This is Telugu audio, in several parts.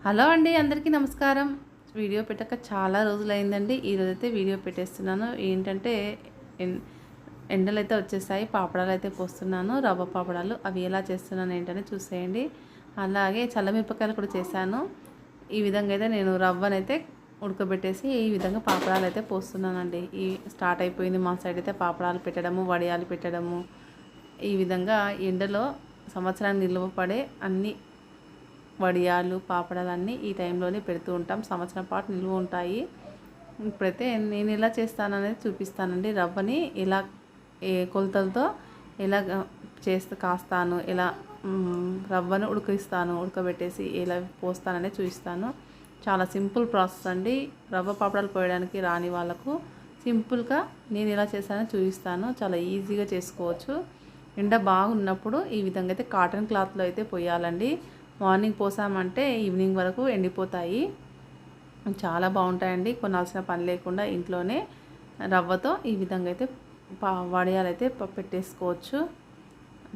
హలో అండి, అందరికీ నమస్కారం. వీడియో పెట్టక చాలా రోజులైందండి. ఈరోజైతే వీడియో పెట్టేస్తున్నాను. ఏంటంటే ఎండలైతే వచ్చేసాయి. పాపడాలు అయితే పోస్తున్నాను, రవ్వ పాపడాలు. అవి ఎలా చేస్తున్నాను ఏంటనే చూసేయండి. అలాగే చల్లమిరపకాయలు కూడా చేశాను. ఈ విధంగా అయితే నేను రవ్వనైతే ఉడకబెట్టేసి ఈ విధంగా పాపడాలు అయితే పోస్తున్నానండి. ఈ స్టార్ట్ అయిపోయింది మా సైడ్ అయితే పాపడాలు పెట్టడము, వడియాలు పెట్టడము. ఈ విధంగా ఎండలో సంవత్సరానికి నిల్వ పడే అన్ని వడియాలు, పాపడాలు అన్నీ ఈ టైంలోనే పెడుతూ ఉంటాం. సంవత్సరం పాటు నిల్వ ఉంటాయి. ఇప్పుడైతే నేను ఎలా చేస్తాననేది చూపిస్తానండి. రవ్వని ఎలా ఏ కొలతలతో ఎలా కాస్తాను, ఎలా రవ్వను ఉడకబెట్టేసి ఎలా పోస్తాననేది చూపిస్తాను. చాలా సింపుల్ ప్రాసెస్ అండి. రవ్వ పాపడాలు పోయడానికి రాని వాళ్ళకు సింపుల్గా నేను ఎలా చేస్తానో చూపిస్తాను. చాలా ఈజీగా చేసుకోవచ్చు. ఎండ బాగున్నప్పుడు ఈ విధంగా అయితే కాటన్ క్లాత్లో అయితే పోయాలండి. మార్నింగ్ పోసామంటే ఈవినింగ్ వరకు ఎండిపోతాయి. చాలా బాగుంటాయండి. కొనాల్సిన పని లేకుండా ఇంట్లోనే రవ్వతో ఈ విధంగా అయితే వడియాలైతే పెట్టేసుకోవచ్చు.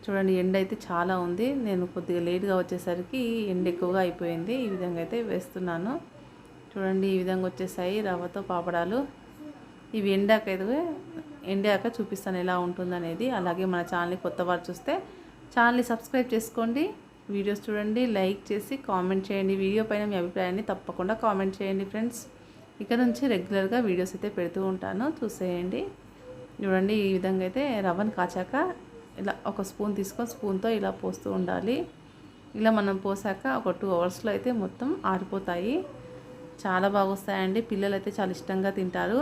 చూడండి, ఎండ అయితే చాలా ఉంది. నేను కొద్దిగా లేట్గా వచ్చేసరికి ఎండ ఎక్కువగా అయిపోయింది. ఈ విధంగా అయితే వేస్తున్నాను. చూడండి, ఈ విధంగా వచ్చేసాయి రవ్వతో పాపడాలు. ఇవి ఎండాక చూపిస్తాను ఎలా ఉంటుందనేది. అలాగే మన ఛానల్ని కొత్త వారు చూస్తే ఛానల్ని సబ్స్క్రైబ్ చేసుకోండి. వీడియోస్ చూడండి, లైక్ చేసి కామెంట్ చేయండి. వీడియో పైన మీ అభిప్రాయాన్ని తప్పకుండా కామెంట్ చేయండి ఫ్రెండ్స్. ఇక్కడ నుంచి రెగ్యులర్గా వీడియోస్ అయితే పెడుతూ ఉంటాను, చూసేయండి. చూడండి, ఈ విధంగా అయితే రవ్వను కాచాక ఇలా ఒక స్పూన్ తీసుకొని స్పూన్తో ఇలా పోస్తూ ఉండాలి. ఇలా మనం పోసాక ఒక 2 అవర్స్లో అయితే మొత్తం ఆరిపోతాయి. చాలా బాగా వస్తాయండి. పిల్లలు అయితే చాలా ఇష్టంగా తింటారు.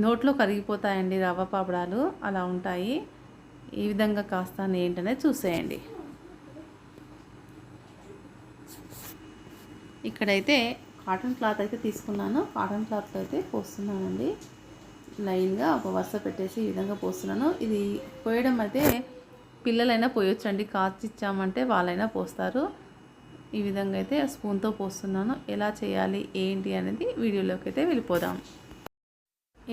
నోట్లో కరిగిపోతాయండి రవ్వ పాపడాలు, అలా ఉంటాయి. ఈ విధంగా కాస్తాను ఏంటనేది చూసేయండి. ఇక్కడైతే కాటన్ క్లాత్ అయితే తీసుకున్నాను. కాటన్ క్లాత్లో అయితే పోస్తున్నానండి. లైన్గా ఒక వరుస పెట్టేసి ఈ విధంగా పోస్తున్నాను. ఇది పోయడం అయితే పిల్లలైనా పోయొచ్చండి. కాచి ఇచ్చామంటే వాళ్ళైనా పోస్తారు. ఈ విధంగా అయితే స్పూన్తో పోస్తున్నాను. ఎలా చేయాలి ఏంటి అనేది వీడియోలోకి అయితే వెళ్ళిపోదాం.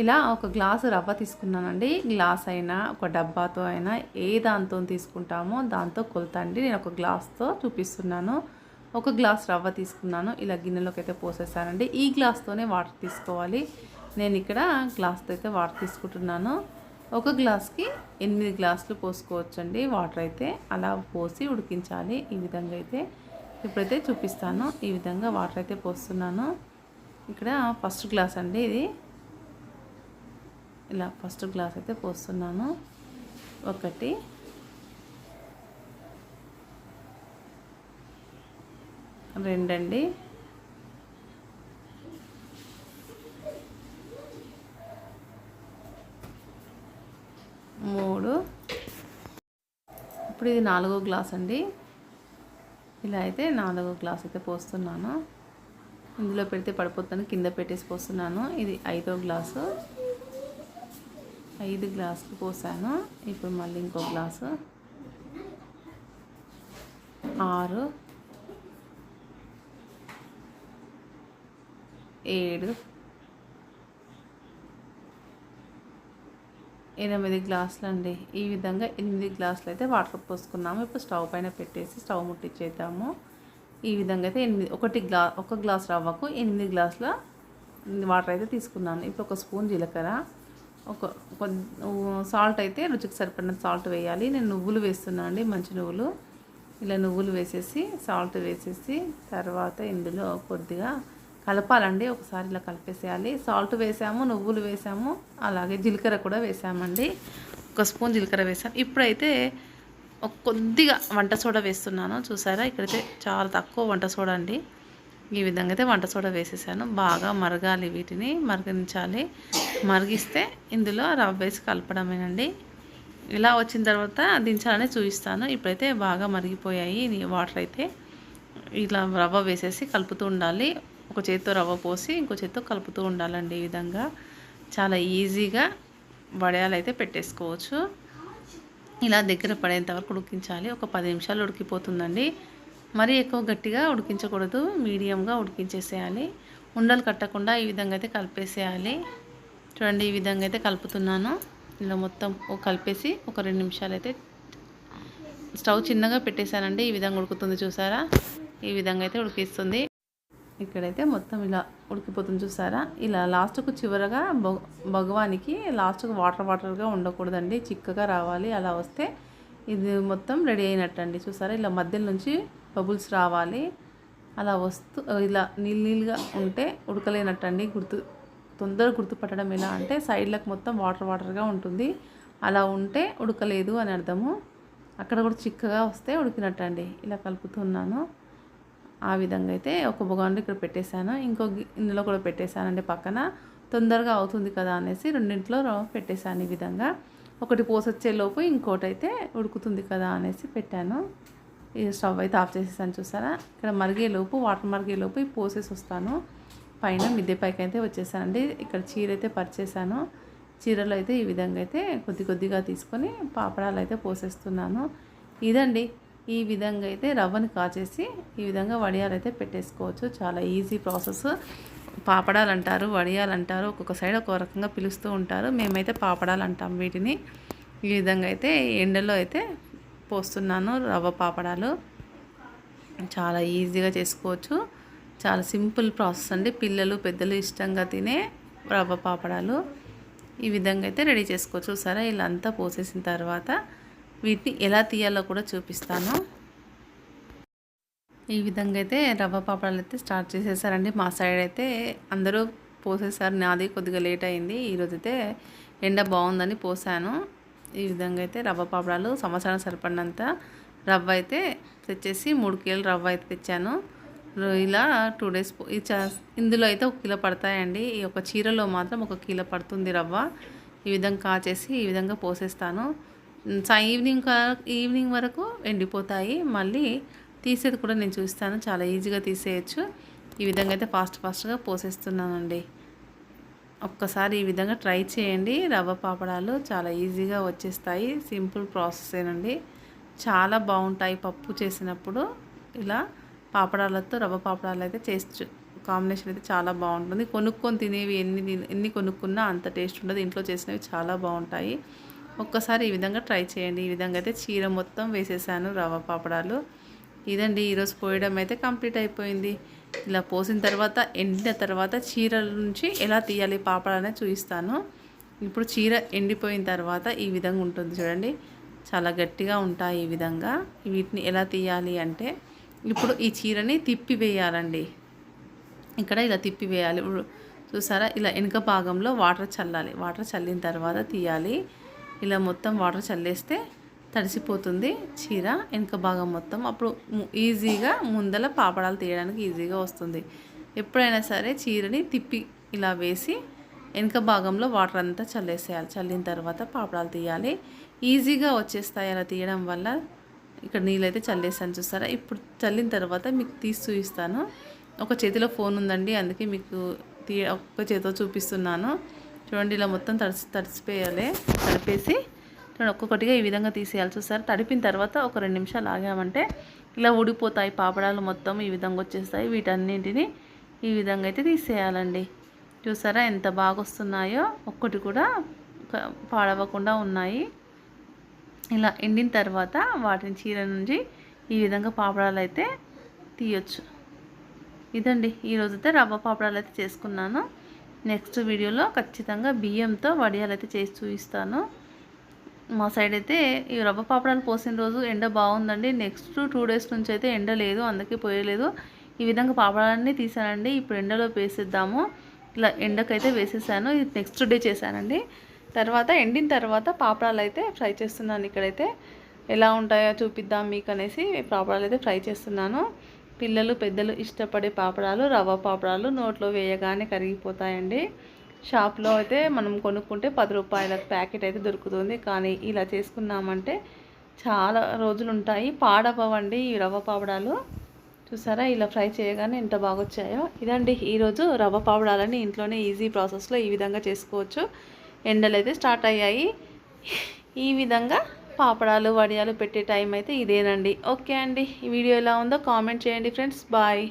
ఇలా ఒక గ్లాసు రవ్వ తీసుకున్నానండి. గ్లాస్ అయినా ఒక డబ్బాతో అయినా ఏ దాంతో తీసుకుంటామో దాంతో కొలత అండి. నేను ఒక గ్లాస్తో చూపిస్తున్నాను. ఒక గ్లాస్ రవ్వ తీసుకున్నాను. ఇలా గిన్నెలోకి అయితే పోసేసానండి. ఈ గ్లాస్తోనే వాటర్ తీసుకోవాలి. నేను ఇక్కడ గ్లాస్తో అయితే వాటర్ తీసుకుంటున్నాను. ఒక గ్లాస్కి 8 గ్లాసులు పోసుకోవచ్చండి వాటర్ అయితే. అలా పోసి ఉడికించాలి. ఈ విధంగా అయితే ఇప్పుడైతే చూపిస్తాను. ఈ విధంగా వాటర్ అయితే పోస్తున్నాను. ఇక్కడ ఫస్ట్ గ్లాస్ అండి ఇది. ఇలా ఫస్ట్ గ్లాస్ అయితే పోస్తున్నాను. 1 2 అండి, 3. ఇప్పుడు ఇది 4వ గ్లాస్ అండి. ఇలా అయితే 4వ గ్లాస్ అయితే పోస్తున్నాను. ఇందులో పెడితే పడిపోతాను, కింద పెట్టేసి పోస్తున్నాను. ఇది 5వ గ్లాసు. 5 గ్లాసులు పోసాను. ఇప్పుడు మళ్ళీ ఇంకో గ్లాసు. 6, 7, 8 గ్లాసులు అండి. ఈ విధంగా 8 గ్లాసులు అయితే వాటర్ పోసుకున్నాము. ఇప్పుడు స్టవ్ పైన పెట్టేసి స్టవ్ ముట్టించేద్దాము. ఈ విధంగా అయితే ఒక గ్లాస్ రవ్వకు 8 గ్లాసుల వాటర్ అయితే తీసుకున్నాను. ఇప్పుడు ఒక స్పూన్ జీలకర్ర, ఒక సాల్ట్ అయితే రుచికి సరిపడిన సాల్ట్ వేయాలి. నేను నువ్వులు వేస్తున్నాను అండి, మంచి నువ్వులు. ఇలా నువ్వులు వేసేసి సాల్ట్ వేసేసి తర్వాత ఇందులో కొద్దిగా కలపాలండి. ఒకసారి ఇలా కలిపేసేయాలి. సాల్ట్ వేసాము, నువ్వులు వేసాము, అలాగే జీలకర్ర కూడా వేసామండి. ఒక స్పూన్ జీలకర్ర వేసాను. ఇప్పుడైతే కొద్దిగా వంట సోడా వేస్తున్నాను. చూసారా, ఇక్కడైతే చాలా తక్కువ వంట సోడా అండి. ఈ విధంగా అయితే వంట సోడా వేసేసాను. బాగా మరగాలి, వీటిని మరిగించాలి. మరిగిస్తే ఇందులో రవ్వ వేసి కలపడమేనండి. ఇలా వచ్చిన తర్వాత దించాలని చూపిస్తాను. ఇప్పుడైతే బాగా మరిగిపోయాయి వాటర్ అయితే. ఇలా రవ్వ వేసేసి కలుపుతూ ఉండాలి. ఒక చేత్తో రవ్వ పోసి ఇంకో చేత్తో కలుపుతూ ఉండాలండి. ఈ విధంగా చాలా ఈజీగా వడియాలు అయితే పెట్టేసుకోవచ్చు. ఇలా దగ్గర పడేంత వరకు ఉడికించాలి. ఒక 10 నిమిషాలు ఉడికిపోతుందండి. మరీ ఎక్కువ గట్టిగా ఉడికించకూడదు, మీడియంగా ఉడికించేసేయాలి. ఉండలు కట్టకుండా ఈ విధంగా అయితే కలిపేసేయాలి. చూడండి, ఈ విధంగా అయితే కలుపుతున్నాను. ఇలా మొత్తం కలిపేసి ఒక 2 నిమిషాలు అయితే స్టవ్ చిన్నగా పెట్టేశానండి. ఈ విధంగా ఉడుకుతుంది, చూసారా. ఈ విధంగా అయితే ఉడికిస్తుంది. ఇక్కడైతే మొత్తం ఇలా ఉడికిపోతుంది చూసారా. ఇలా లాస్ట్కు చివరగా భగవానికి లాస్ట్కు వాటర్గా ఉండకూడదండి, చిక్కగా రావాలి. అలా వస్తే ఇది మొత్తం రెడీ అయినట్టండి. చూసారా, ఇలా మధ్యలో నుంచి బబుల్స్ రావాలి. అలా వస్తూ ఇలా నీళ్ళుగా ఉంటే ఉడకలేనట్టండి. తొందరగా గుర్తుపట్టడం ఎలా అంటే సైడ్లకు మొత్తం వాటర్గా ఉంటుంది. అలా ఉంటే ఉడకలేదు అని అర్థము. అక్కడ కూడా చిక్కగా వస్తే ఉడికినట్టండి. ఇలా కలుపుతున్నాను. ఆ విధంగా అయితే ఒక బొగాన్లో ఇక్కడ పెట్టేశాను, ఇందులో కూడా పెట్టేశానండి పక్కన. తొందరగా అవుతుంది కదా అనేసి రెండింటిలో పెట్టేశాను. ఈ విధంగా ఒకటి పోసొచ్చేలోపు ఇంకోటి అయితే ఉడుకుతుంది కదా అనేసి పెట్టాను. ఈ స్టవ్ అయితే ఆఫ్ చేసేసాను. చూసారా, ఇక్కడ వాటర్ మరిగేలోపు ఈ పోసేసి వస్తాను. పైన మిద్దె పైకి అయితే వచ్చేసానండి. ఇక్కడ చీర అయితే పరిచేసాను. చీరలో అయితే ఈ విధంగా అయితే కొద్దిగా తీసుకొని పాపడాలు అయితే పోసేస్తున్నాను. ఇదండి, ఈ విధంగా అయితే రవ్వని కాచేసి ఈ విధంగా వడియాలు అయితే పెట్టేసుకోవచ్చు. చాలా ఈజీ ప్రాసెస్. పాపడాలు అంటారు, వడియాలు అంటారు, ఒక్కొక్క సైడ్ ఒక్కొక్క రకంగా పిలుస్తూ ఉంటారు. మేమైతే పాపడాలు అంటాం వీటిని. ఈ విధంగా అయితే ఎండలో అయితే పోస్తున్నాను రవ్వ పాపడాలు. చాలా ఈజీగా చేసుకోవచ్చు. చాలా సింపుల్ ప్రాసెస్ అండి. పిల్లలు పెద్దలు ఇష్టంగా తినే రవ్వ పాపడాలు ఈ విధంగా అయితే రెడీ చేసుకోవచ్చు. చూసారా, ఇలా అంతా పోసేసిన తర్వాత వీటిని ఎలా తీయాలో కూడా చూపిస్తాను. ఈ విధంగా అయితే రవ్వ పాపడాలు అయితే స్టార్ట్ చేసేసారండి. మా సైడ్ అయితే అందరూ పోసేసారు. నాది కొద్దిగా లేట్ అయింది. ఈరోజు అయితే ఎండ బాగుందని పోసాను. ఈ విధంగా అయితే రవ్వ పాపడాలు సంవత్సరం సరిపడినంత రవ్వ అయితే తెచ్చేసి 3 కిలోలు రవ్వ అయితే తెచ్చాను. ఇలా 2 డేస్ ఇందులో అయితే 1 కిలో పడతాయండి. ఈ ఒక చీరలో మాత్రం 1 కిలో పడుతుంది రవ్వ. ఈ విధంగా కాచేసి ఈ విధంగా పోసేస్తాను. ఈవినింగ్ వరకు ఎండిపోతాయి. మళ్ళీ తీసేది కూడా నేను చూస్తాను. చాలా ఈజీగా తీసేయచ్చు. ఈ విధంగా అయితే ఫాస్ట్గా పోసేస్తున్నానండి. ఒక్కసారి ఈ విధంగా ట్రై చేయండి. రవ్వ పాపడాలు చాలా ఈజీగా వచ్చేస్తాయి. సింపుల్ ప్రాసెసేనండి. చాలా బాగుంటాయి. పప్పు చేసినప్పుడు ఇలా పాపడాలతో రవ్వ పాపడాలు అయితే చేసి కాంబినేషన్ అయితే చాలా బాగుంటుంది. కొనుక్కొని తినేవి ఎన్ని కొనుక్కున్నా అంత టేస్ట్ ఉండదు. ఇంట్లో చేసినవి చాలా బాగుంటాయి. ఒక్కసారి ఈ విధంగా ట్రై చేయండి. ఈ విధంగా అయితే చీర మొత్తం వేసేసాను రవ్వ పాపడాలు. ఇదండి, ఈరోజు పోయడం అయితే కంప్లీట్ అయిపోయింది. ఇలా పోసిన తర్వాత ఎండిన తర్వాత చీరల నుంచి ఎలా తీయాలి పాపడాలనే చూపిస్తాను. ఇప్పుడు చీర ఎండిపోయిన తర్వాత ఈ విధంగా ఉంటుంది చూడండి. చాలా గట్టిగా ఉంటాయి. ఈ విధంగా వీటిని ఎలా తీయాలి అంటే ఇప్పుడు ఈ చీరని తిప్పి వేయాలండి. ఇక్కడ ఇలా తిప్పి వేయాలి. చూసారా, ఇలా వెనుక భాగంలో వాటర్ చల్లాలి. వాటర్ చల్లిన తర్వాత తీయాలి. ఇలా మొత్తం వాటర్ చల్లేస్తే తడిసిపోతుంది చీర వెనుక భాగం మొత్తం. అప్పుడు ఈజీగా ముందల పాపడాలు తీయడానికి ఈజీగా వస్తుంది. ఎప్పుడైనా సరే చీరని తిప్పి ఇలా వేసి వెనుక భాగంలో వాటర్ అంతా చల్లేసేయాలి. చల్లిన తర్వాత పాపడాలు తీయాలి. ఈజీగా వచ్చేస్తాయి అలా తీయడం వల్ల. ఇక్కడ నీళ్ళైతే చల్లేసాను చూస్తారా. ఇప్పుడు చల్లిన తర్వాత మీకు తీసి చూపిస్తాను. ఒక చేతిలో ఫోన్ ఉందండి, అందుకే మీకు ఒక్క చేతితో చూపిస్తున్నాను. చూడండి, ఇలా మొత్తం తడిసిపోయాలి. తడిపేసి ఒక్కొక్కటిగా ఈ విధంగా తీసేయాలి. చూసారా, తడిపిన తర్వాత ఒక 2 నిమిషాలు ఆగామంటే ఇలా ఊడిపోతాయి పాపడాలు మొత్తం. ఈ విధంగా వచ్చేస్తాయి. వీటన్నింటినీ ఈ విధంగా అయితే తీసేయాలండి. చూసారా ఎంత బాగా వస్తున్నాయో, ఒక్కటి కూడా పాడవకుండా ఉన్నాయి. ఇలా ఎండిన తర్వాత వాటిని చీర నుంచి ఈ విధంగా పాపడాలు అయితే తీయొచ్చు. ఇదండి, ఈరోజైతే రవ్వ పాపడాలు అయితే చేసుకున్నాను. నెక్స్ట్ వీడియోలో ఖచ్చితంగా బియ్యంతో వడియాలు అయితే చేసి చూపిస్తాను. మా సైడ్ అయితే ఈ రవ్వ పాపడాలు పోసిన రోజు ఎండ బాగుందండి. నెక్స్ట్ 2 డేస్ నుంచి అయితే ఎండ లేదు, అందుకే పోయలేదు. ఈ విధంగా పాపడాలన్నీ తీసానండి. ఇప్పుడు ఎండలో వేసేద్దాము. ఇలా ఎండకైతే వేసేసాను. ఇది నెక్స్ట్ డే చేశానండి. తర్వాత ఎండిన తర్వాత పాపడాలు అయితే ఫ్రై చేస్తున్నాను. ఇక్కడైతే ఎలా ఉంటాయో చూపిద్దాం మీకు అనేసి పాపడాలు అయితే ఫ్రై చేస్తున్నాను. పిల్లలు పెద్దలు ఇష్టపడే పాపడాలు రవ్వ పాపడాలు నోట్లో వేయగానే కరిగిపోతాయండి. షాప్లో అయితే మనం కొనుక్కుంటే 10 రూపాయలకు ప్యాకెట్ అయితే దొరుకుతుంది. కానీ ఇలా చేసుకున్నామంటే చాలా రోజులు ఉంటాయి, పాడవ్వండి ఈ రవ్వ పాపడాలు. చూసారా, ఇలా ఫ్రై చేయగానే ఎంత బాగా వచ్చాయో. ఇదండి ఈరోజు రవ్వ పాపడాలని ఇంట్లోనే ఈజీ ప్రాసెస్లో ఈ విధంగా చేసుకోవచ్చు. ఎండలు అయితే స్టార్ట్ అయ్యాయి. ఈ విధంగా పాపడాలు వడియాలు పెట్టే టైం అయితే ఇదేనండి. ఓకే అండి, ఈ వీడియో ఎలా ఉందో కామెంట్ చేయండి ఫ్రెండ్స్. బాయ్.